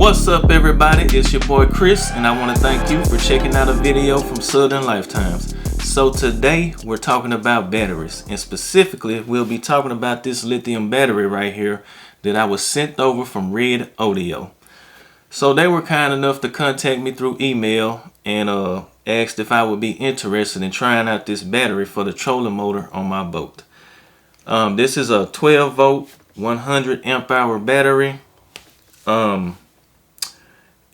What's up everybody, it's your boy Chris and I want to thank you for checking out a video from Southern Lifetimes. So today we're talking about batteries, and specifically we'll be talking about this lithium battery right here that I was sent over from Red ODO. So they were kind enough to contact me through email and asked if I would be interested in trying out this battery for the trolling motor on my boat. This is a 12 volt 100 amp hour battery.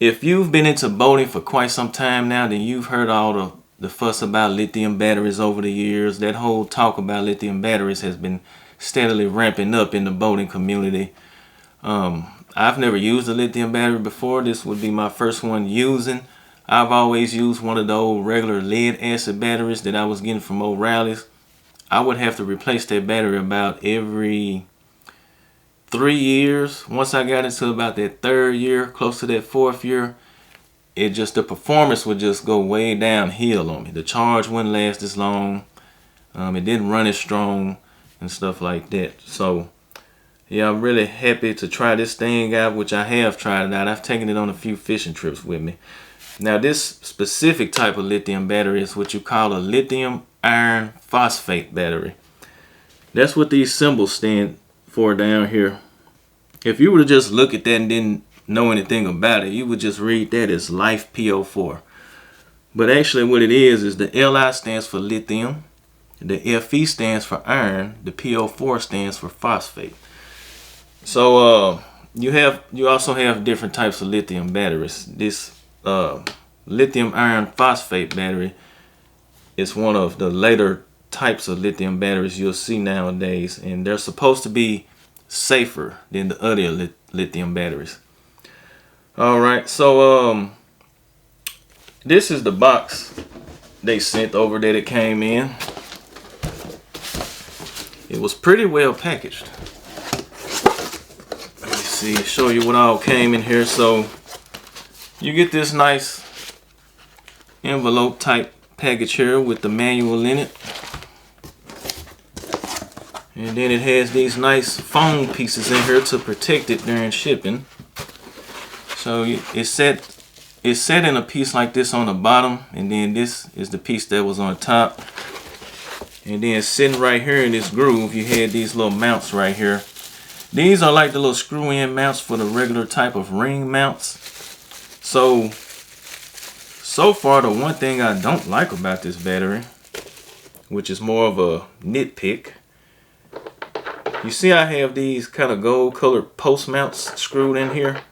If you've been into boating for quite some time now, then you've heard all the fuss about lithium batteries over the years. That whole talk about lithium batteries has been steadily ramping up in the boating community. I've never used a lithium battery before. This would be my first one using. I've always used one of the old regular lead acid batteries that I was getting from O'Reilly's. I would have to replace that battery about every 3 years. Once I got into about that third year, close to that fourth year, the performance would just go way downhill on me. The charge wouldn't last as long. It didn't run as strong and stuff like that. So yeah, I'm really happy to try this thing out, which I have tried it out. I've taken it on a few fishing trips with me. Now this specific type of lithium battery is what you call a lithium iron phosphate battery. That's what these symbols stand for down here. If you were to just look at that and didn't know anything about it, you would just read that as Life PO4. But actually what it is the LI stands for lithium, the FE stands for iron, the PO4 stands for phosphate. So you also have different types of lithium batteries. This lithium iron phosphate battery is one of the later types of lithium batteries you'll see nowadays, and they're supposed to be safer than the other lithium batteries. Alright, so this is the box they sent over that it came in. It was pretty well packaged. Let me see, show you what all came in here. So you get this nice envelope type package here with the manual in it. And then it has these nice foam pieces in here to protect it during shipping. So it's set in a piece like this on the bottom, and then this is the piece that was on top. And then sitting right here in this groove, you had these little mounts right here. These are like the little screw-in mounts for the regular type of ring mounts. So far, the one thing I don't like about this battery, which is more of a nitpick, you see I have these kind of gold colored post mounts screwed in here.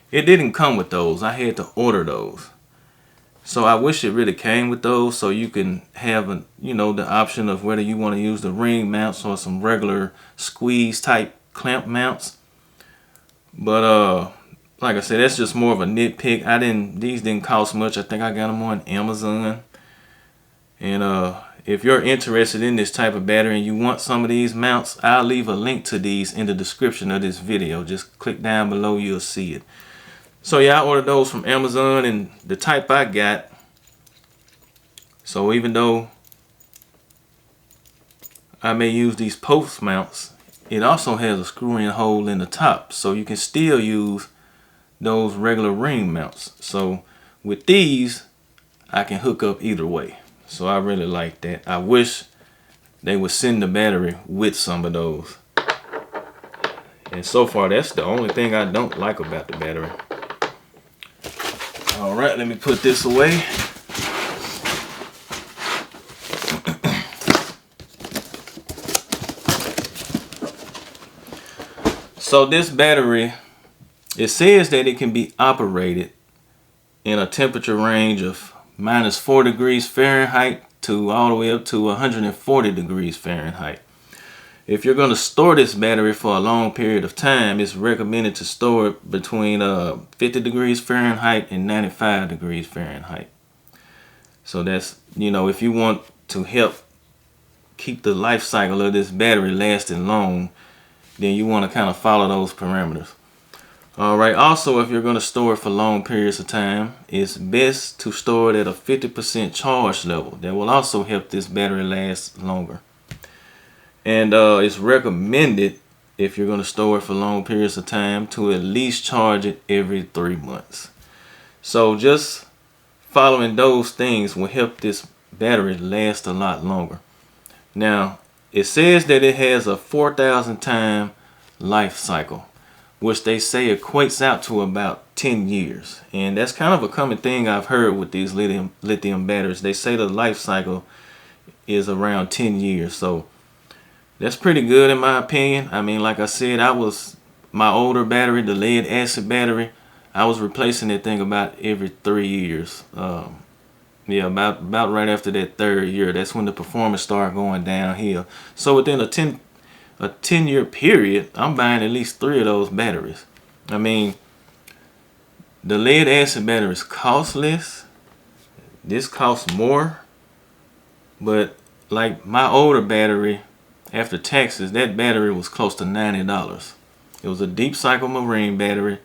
It didn't come with those. I had to order those. So I wish it really came with those, so you can have the option of whether you want to use the ring mounts or some regular squeeze type clamp mounts. But like I said, that's just more of a nitpick. These didn't cost much. I think I got them on Amazon. And if you're interested in this type of battery and you want some of these mounts, I'll leave a link to these in the description of this video. Just click down below, you'll see it. So yeah, I ordered those from Amazon, and the type I got. So even though I may use these post mounts, it also has a screw-in hole in the top, so you can still use those regular ring mounts. So with these, I can hook up either way. So I really like that. I wish they would send the battery with some of those. And so far, that's the only thing I don't like about the battery. All right, let me put this away. So this battery, it says that it can be operated in a temperature range of -4 degrees Fahrenheit to all the way up to 140 degrees Fahrenheit. If you're going to store this battery for a long period of time, it's recommended to store it between 50 degrees Fahrenheit and 95 degrees Fahrenheit. So that's, if you want to help keep the life cycle of this battery lasting long, then you want to kind of follow those parameters. Alright, also if you're going to store it for long periods of time, it's best to store it at a 50% charge level. That will also help this battery last longer. And it's recommended if you're going to store it for long periods of time, to at least charge it every 3 months. So just following those things will help this battery last a lot longer. Now, it says that it has a 4,000 time life cycle, which they say equates out to about 10 years. And that's kind of a common thing I've heard with these lithium batteries. They say the life cycle is around 10 years. So that's pretty good in my opinion. I mean, like I said, my older battery, the lead acid battery, I was replacing that thing about every 3 years. Yeah, about right after that 3rd year, that's when the performance started going downhill. So within a 10-year period, I'm buying at least 3 of those batteries. I mean, the lead acid batteries cost less. This costs more. But like my older battery, after taxes, that battery was close to $90. It was a deep cycle marine battery,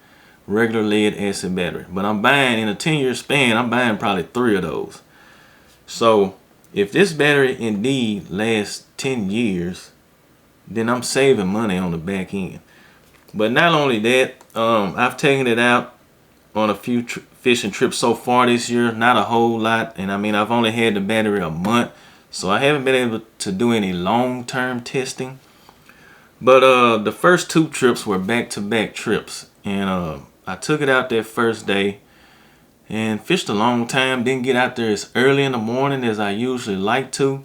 regular lead acid battery. But I'm buying, in a 10-year span, I'm buying probably 3 of those. So if this battery indeed lasts 10 years, then I'm saving money on the back end. But not only that, I've taken it out on a few fishing trips so far this year, not a whole lot. And I mean, I've only had the battery a month, so I haven't been able to do any long-term testing. But the first 2 trips were back-to-back trips. And I took it out that first day and fished a long time. Didn't get out there as early in the morning as I usually like to.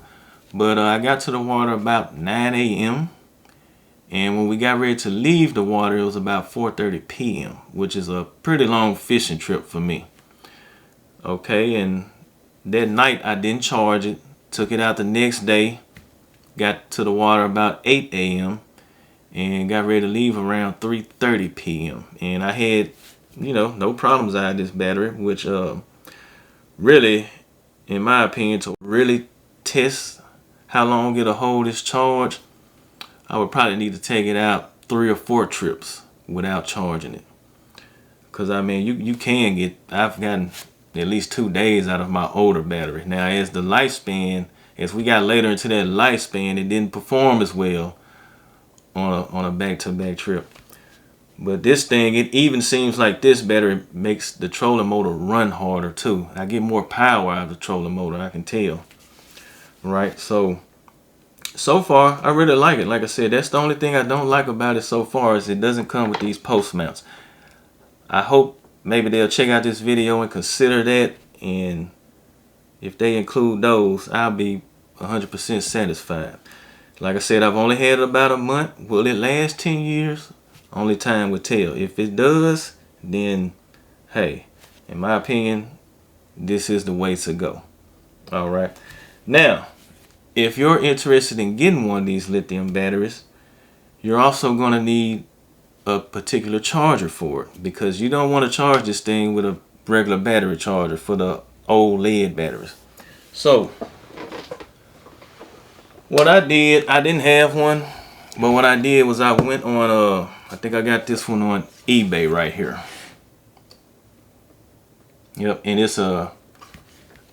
But I got to the water about 9 a.m. And when we got ready to leave the water, it was about 4:30 p.m., which is a pretty long fishing trip for me. Okay, and that night I didn't charge it. Took it out the next day. Got to the water about 8 a.m. and got ready to leave around 3:30 p.m. And I had, no problems out of this battery, which really, in my opinion, to really test how long it'll hold this charge, I would probably need to take it out 3 or 4 trips without charging it. Because I mean, you can get, I've gotten at least 2 days out of my older battery. Now, as the lifespan, as we got later into that lifespan, it didn't perform as well on a back-to-back trip. But this thing, it even seems like this battery makes the trolling motor run harder too. I get more power out of the trolling motor, I can tell. Right, so far I really like it. Like I said, that's the only thing I don't like about it so far, is it doesn't come with these post mounts. I hope maybe they'll check out this video and consider that, and if they include those, I'll be 100% satisfied. Like I said, I've only had it about a month. Will it last 10 years? Only time will tell. If it does, then hey, in my opinion, this is the way to go. All right. Now, if you're interested in getting one of these lithium batteries, you're also going to need a particular charger for it, because you don't want to charge this thing with a regular battery charger for the old lead batteries. So what I did, I didn't have one, but what I did was I went on I think I got this one on eBay right here. Yep, and it's a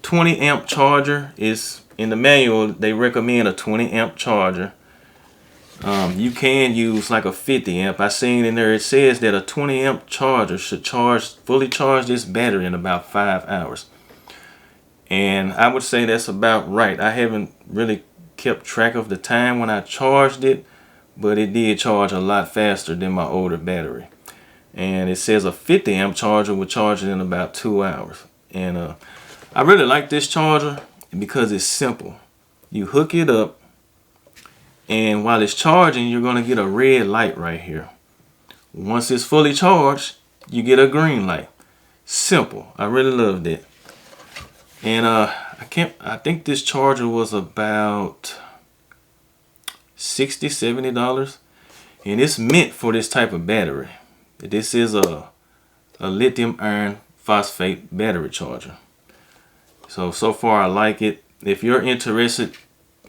20 amp charger. It's in the manual, they recommend a 20 amp charger. You can use like a 50 amp. I seen in there, it says that a 20 amp charger should fully charge this battery in about 5 hours. And I would say that's about right. I haven't really kept track of the time when I charged it, but it did charge a lot faster than my older battery. And it says a 50 amp charger will charge it in about 2 hours. And I really like this charger because it's simple. You hook it up, and while it's charging, you're going to get a red light right here. Once it's fully charged, you get a green light. Simple. I really loved it. And I think this charger was about $60–70, and it's meant for this type of battery. This is a lithium iron phosphate battery charger. So far I like it. If you're interested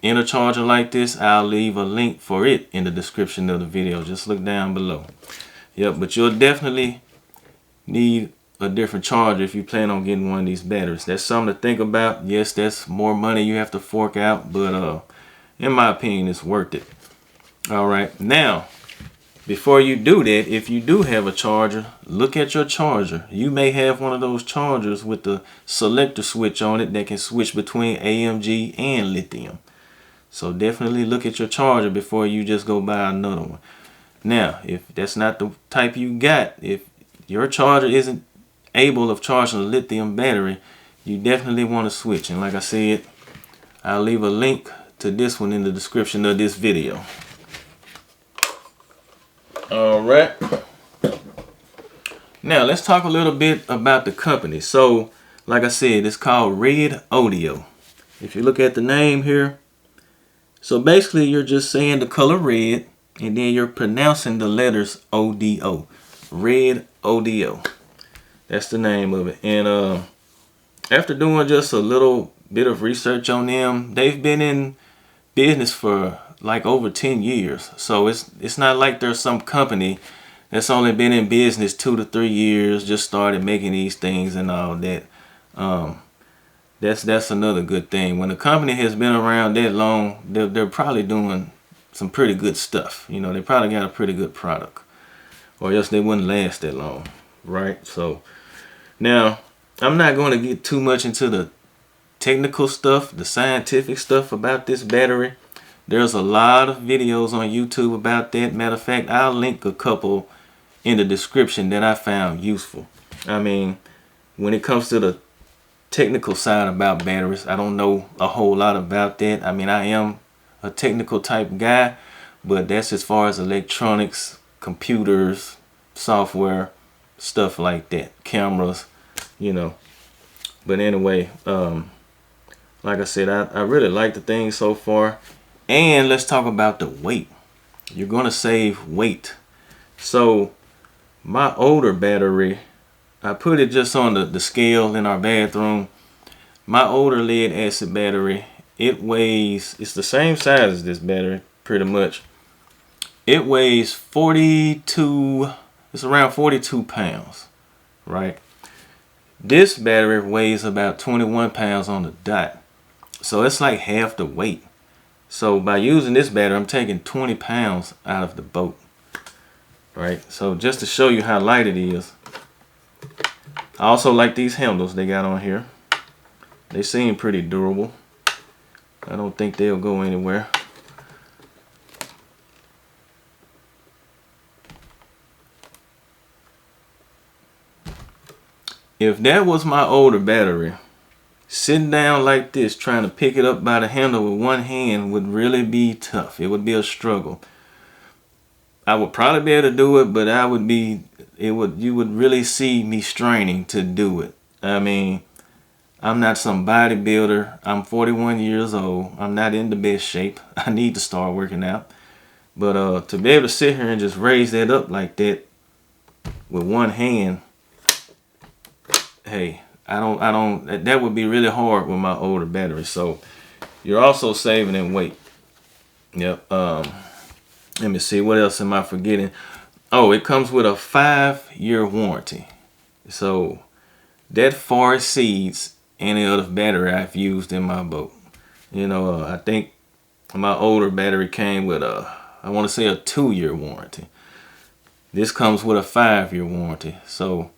in a charger like this, I'll leave a link for it in the description of the video. Just look down below. Yep, but you'll definitely need a different charger if you plan on getting one of these batteries. That's something to think about. Yes, that's more money you have to fork out, but in my opinion, it's worth it. All right, now before you do that, if you do have a charger, look at your charger. You may have one of those chargers with the selector switch on it that can switch between AMG and lithium. So definitely look at your charger before you just go buy another one. Now, if that's not the type you got, if your charger isn't able of charging a lithium battery, you definitely want to switch. And like I said, I'll leave a link to this one in the description of this video. Alright, now let's talk a little bit about the company. So like I said, it's called Red ODO. If you look at the name here, so basically you're just saying the color red and then you're pronouncing the letters ODO. Red ODO, that's the name of it. And after doing just a little bit of research on them, they've been in business for like over 10 years. So it's not like there's some company that's only been in business 2 to 3 years, just started making these things and all that. That's another good thing. When a company has been around that long, they're probably doing some pretty good stuff. You know, they probably got a pretty good product, or else they wouldn't last that long, right? So now I'm not going to get too much into the technical stuff, the scientific stuff about this battery. There's a lot of videos on YouTube about that. Matter of fact, I'll link a couple in the description that I found useful. I mean, when it comes to the technical side about batteries, I don't know a whole lot about that. I mean, I am a technical type guy, but that's as far as electronics, computers, software, stuff like that, cameras, you know. But anyway, like I said, I really like the thing so far. And let's talk about the weight. You're going to save weight. So my older battery, I put it just on the scale in our bathroom. My older lead acid battery, it weighs, it's the same size as this battery pretty much. It weighs 42, it's around 42 pounds, right? This battery weighs about 21 pounds on the dot. So it's like half the weight. So by using this battery, I'm taking 20 pounds out of the boat, right? So just to show you how light it is. I also like these handles they got on here. They seem pretty durable. I don't think they'll go anywhere. If that was my older battery, sitting down like this, trying to pick it up by the handle with one hand would really be tough. It would be a struggle. I would probably be able to do it, but you would really see me straining to do it. I mean, I'm not some bodybuilder. I'm 41 years old. I'm not in the best shape. I need to start working out. But to be able to sit here and just raise that up like that with one hand, hey, that would be really hard with my older battery. So you're also saving in weight. Yep. Let me see, what else am I forgetting? Oh, it comes with a 5-year warranty. So that far exceeds any other battery I've used in my boat. You know, I think my older battery came with I want to say a 2-year warranty. This comes with a 5-year warranty. So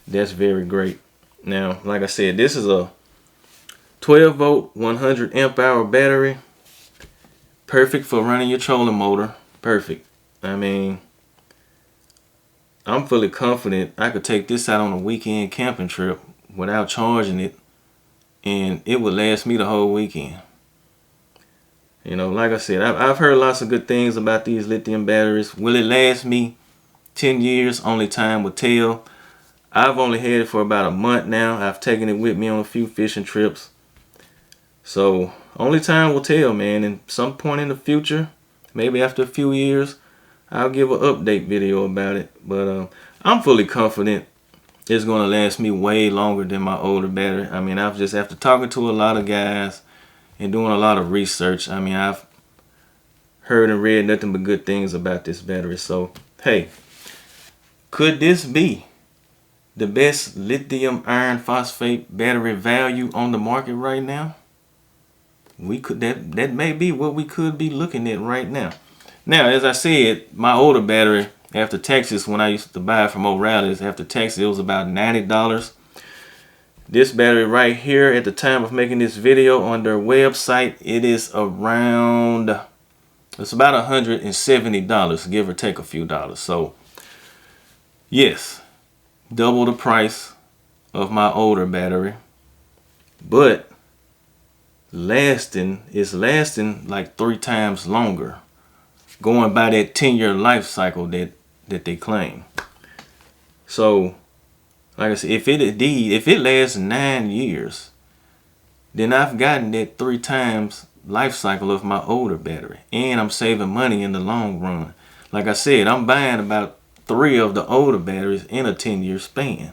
that's very great. Now, like I said, this is a 12 volt 100 amp hour battery. Perfect for running your trolling motor. Perfect. I mean, I'm fully confident I could take this out on a weekend camping trip without charging it, and it would last me the whole weekend. You know, like I said, I've heard lots of good things about these lithium batteries. Will it last me 10 years? Only time will tell. I've only had it for about a month now. I've taken it with me on a few fishing trips. So only time will tell, man. And some point in the future, maybe after a few years, I'll give an update video about it. But I'm fully confident it's going to last me way longer than my older battery. I mean, I've just, after talking to a lot of guys and doing a lot of research, I mean, I've heard and read nothing but good things about this battery. So, hey, could this be the best lithium iron phosphate battery value on the market right now? We could, that may be what we could be looking at right now. Now, as I said, my older battery after Texas, when I used to buy it from O'Reilly's, after Texas, it was about $90. This battery right here, at the time of making this video on their website, it is around, it's about $170, give or take a few dollars. So, yes, double the price of my older battery, but it's lasting like 3 times longer, going by that 10-year life cycle that they claim. So, like I said, if it lasts 9 years, then I've gotten that 3 times life cycle of my older battery, and I'm saving money in the long run. Like I said, I'm buying about 3 of the older batteries in a 10-year span.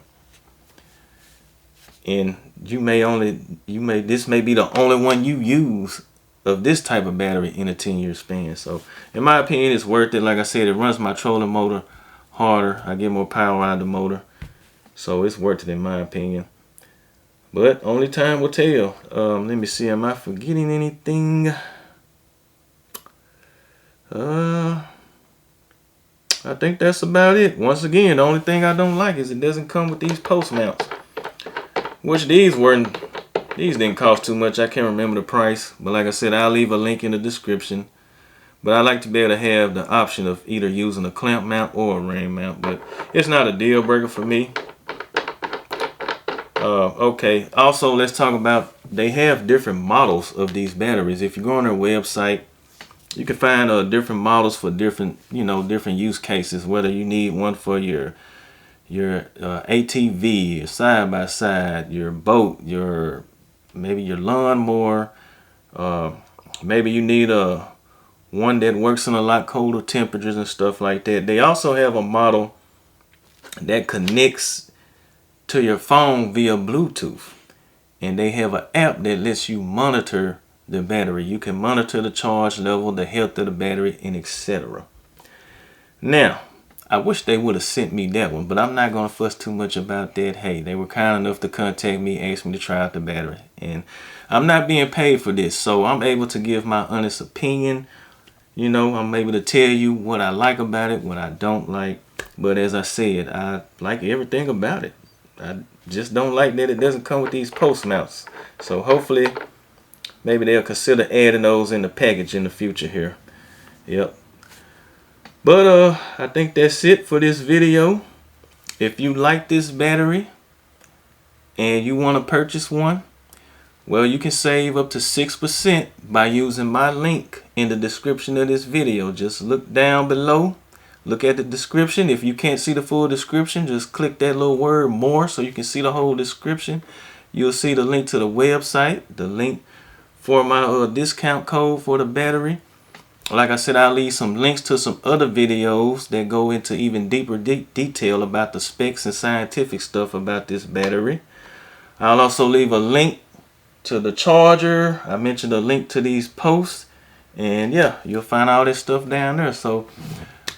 And this may be the only one you use of this type of battery in a 10-year span. So in my opinion, it's worth it. Like I said, it runs my trolling motor harder. I get more power out of the motor. So it's worth it in my opinion. But only time will tell. Let me see, am I forgetting anything? I think that's about it. Once again, the only thing I don't like is it doesn't come with these post mounts. Which these didn't cost too much. I can't remember the price. But like I said, I'll leave a link in the description. But I like to be able to have the option of either using a clamp mount or a ring mount. But it's not a deal breaker for me. Okay, also let's talk about, they have different models of these batteries. If you go on their website, you can find different models for different use cases, whether you need one for your ATV, your side-by-side, your boat, maybe your lawnmower, maybe you need one that works in a lot colder temperatures and stuff like that. They also have a model that connects to your phone via Bluetooth, and they have an app that lets you monitor the battery. You can monitor the charge level, the health of the battery, and etc. Now, I wish they would have sent me that one, but I'm not going to fuss too much about that. Hey, they were kind enough to contact me, ask me to try out the battery, and I'm not being paid for this, so I'm able to give my honest opinion. I'm able to tell you what I like about it, what I don't like. But as I said, I like everything about it. I just don't like that it doesn't come with these post mounts. So hopefully, maybe they'll consider adding those in the package in the future here. Yep. But I think that's it for this video. If you like this battery and you want to purchase one, well, you can save up to 6% by using my link in the description of this video. Just look down below. Look at the description. If you can't see the full description, just click that little word more so you can see the whole description. You'll see the link to the website, the link for my discount code for the battery. Like I said, I'll leave some links to some other videos that go into even deeper detail about the specs and scientific stuff about this battery. I'll also leave a link to the charger. I mentioned a link to these posts. And yeah, you'll find all this stuff down there. So,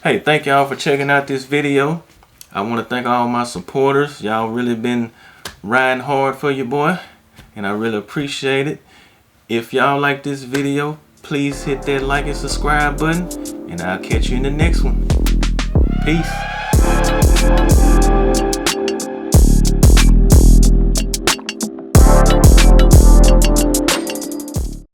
hey, thank y'all for checking out this video. I want to thank all my supporters. Y'all really been riding hard for your boy, and I really appreciate it. If y'all like this video, please hit that like and subscribe button, and I'll catch you in the next one. Peace.